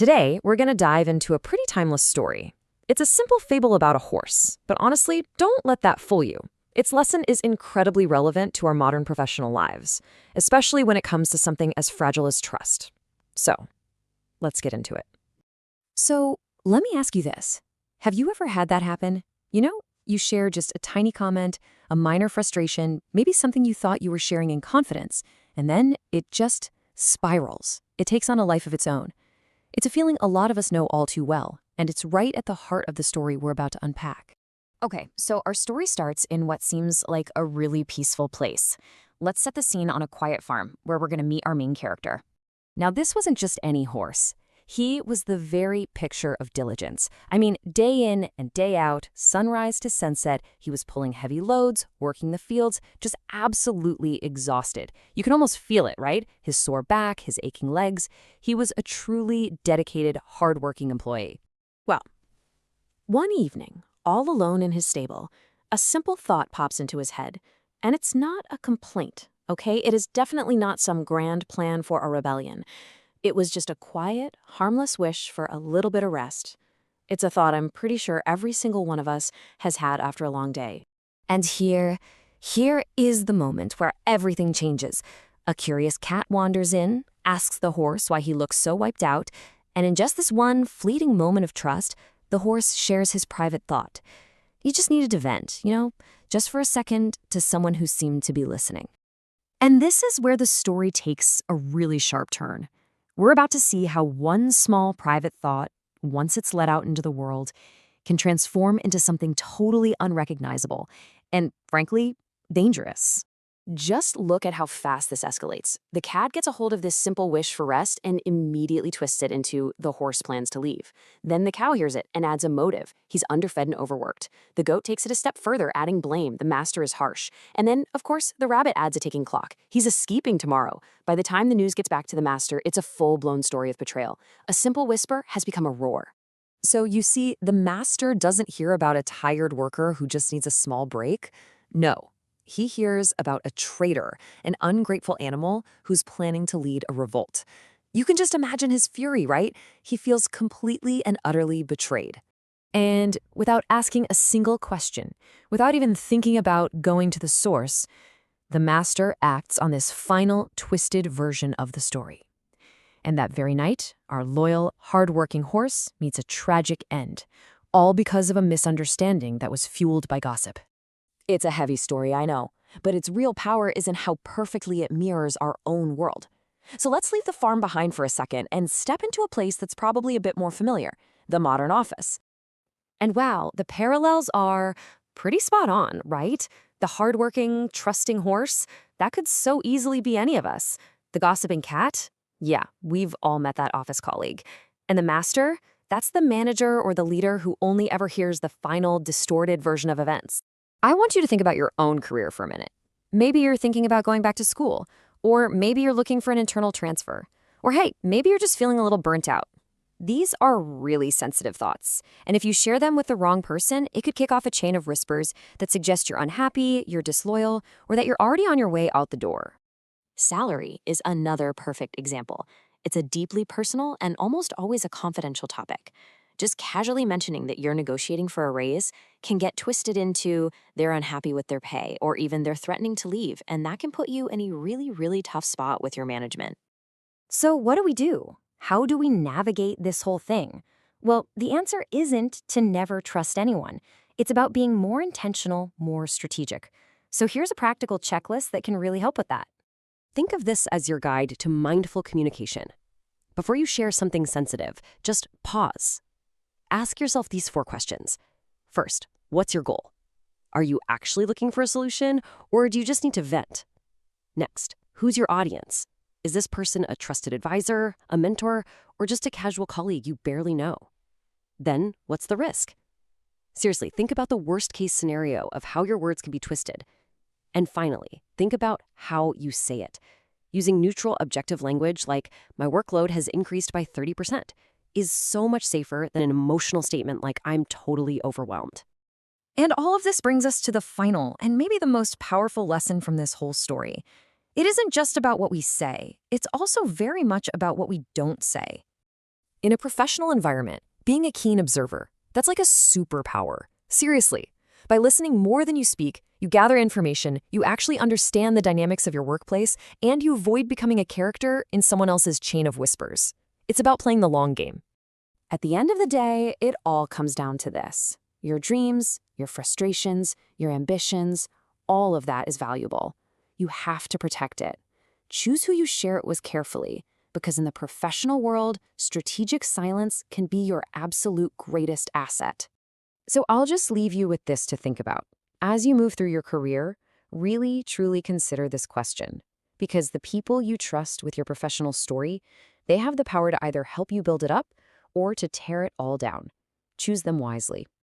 Today, we're going to dive into a pretty timeless story. It's a simple fable about a horse, but honestly, don't let that fool you. Its lesson is incredibly relevant to our modern professional lives, especially when it comes to something as fragile as trust. So, let's get into it. So, let me ask you this. Have you ever had that happen? You share just a tiny comment, a minor frustration, maybe something you thought you were sharing in confidence, and then it just spirals. It takes on a life of its own. It's a feeling a lot of us know all too well, and it's right at the heart of the story we're about to unpack. Okay, so our story starts in what seems like a really peaceful place. Let's set the scene on a quiet farm where we're going to meet our main character. Now, this wasn't just any horse. He was the very picture of diligence. I mean, day in and day out, sunrise to sunset, he was pulling heavy loads, working the fields, just absolutely exhausted. You can almost feel it, right? His sore back, his aching legs. He was a truly dedicated, hardworking employee. Well, one evening, all alone in his stable, a simple thought pops into his head. And it's not a complaint, okay? It is definitely not some grand plan for a rebellion. It was just a quiet, harmless wish for a little bit of rest. It's a thought I'm pretty sure every single one of us has had after a long day. And here is the moment where everything changes. A curious cat wanders in, asks the horse why he looks so wiped out, and in just this one fleeting moment of trust, the horse shares his private thought. He just needed to vent, just for a second, to someone who seemed to be listening. And this is where the story takes a really sharp turn. We're about to see how one small private thought, once it's let out into the world, can transform into something totally unrecognizable and, frankly, dangerous. Just look at how fast this escalates. The cat gets a hold of this simple wish for rest and immediately twists it into the horse plans to leave. Then the cow hears it and adds a motive. He's underfed and overworked. The goat takes it a step further, adding blame. The master is harsh. And then, of course, the rabbit adds a ticking clock. He's escaping tomorrow. By the time the news gets back to the master, it's a full-blown story of betrayal. A simple whisper has become a roar. So you see, the master doesn't hear about a tired worker who just needs a small break. No. He hears about a traitor, an ungrateful animal who's planning to lead a revolt. You can just imagine his fury, right? He feels completely and utterly betrayed. And without asking a single question, without even thinking about going to the source, the master acts on this final, twisted version of the story. And that very night, our loyal, hardworking horse meets a tragic end, all because of a misunderstanding that was fueled by gossip. It's a heavy story, I know, but its real power is in how perfectly it mirrors our own world. So let's leave the farm behind for a second and step into a place that's probably a bit more familiar, the modern office. And wow, the parallels are pretty spot on, right? The hardworking, trusting horse, that could so easily be any of us. The gossiping cat? Yeah, we've all met that office colleague. And the master? That's the manager or the leader who only ever hears the final, distorted version of events. I want you to think about your own career for a minute. Maybe you're thinking about going back to school, or maybe you're looking for an internal transfer, or hey, maybe you're just feeling a little burnt out. These are really sensitive thoughts, and if you share them with the wrong person, it could kick off a chain of whispers that suggest you're unhappy, you're disloyal, or that you're already on your way out the door. Salary is another perfect example. It's a deeply personal and almost always a confidential topic. Just casually mentioning that you're negotiating for a raise can get twisted into they're unhappy with their pay or even they're threatening to leave, and that can put you in a really, really tough spot with your management. So what do we do? How do we navigate this whole thing? Well, the answer isn't to never trust anyone. It's about being more intentional, more strategic. So here's a practical checklist that can really help with that. Think of this as your guide to mindful communication. Before you share something sensitive, just pause. Ask yourself these 4 questions. First, what's your goal? Are you actually looking for a solution, or do you just need to vent? Next, who's your audience? Is this person a trusted advisor, a mentor, or just a casual colleague you barely know? Then, what's the risk? Seriously, think about the worst-case scenario of how your words can be twisted. And finally, think about how you say it. Using neutral, objective language like, my workload has increased by 30%, is so much safer than an emotional statement like, I'm totally overwhelmed. And all of this brings us to the final and maybe the most powerful lesson from this whole story. It isn't just about what we say. It's also very much about what we don't say. In a professional environment, being a keen observer, that's like a superpower. Seriously. By listening more than you speak, you gather information, you actually understand the dynamics of your workplace, and you avoid becoming a character in someone else's chain of whispers. It's about playing the long game. At the end of the day, it all comes down to this. Your dreams, your frustrations, your ambitions, all of that is valuable. You have to protect it. Choose who you share it with carefully, because in the professional world, strategic silence can be your absolute greatest asset. So I'll just leave you with this to think about. As you move through your career, really, truly consider this question. Because the people you trust with your professional story, they have the power to either help you build it up or to tear it all down. Choose them wisely.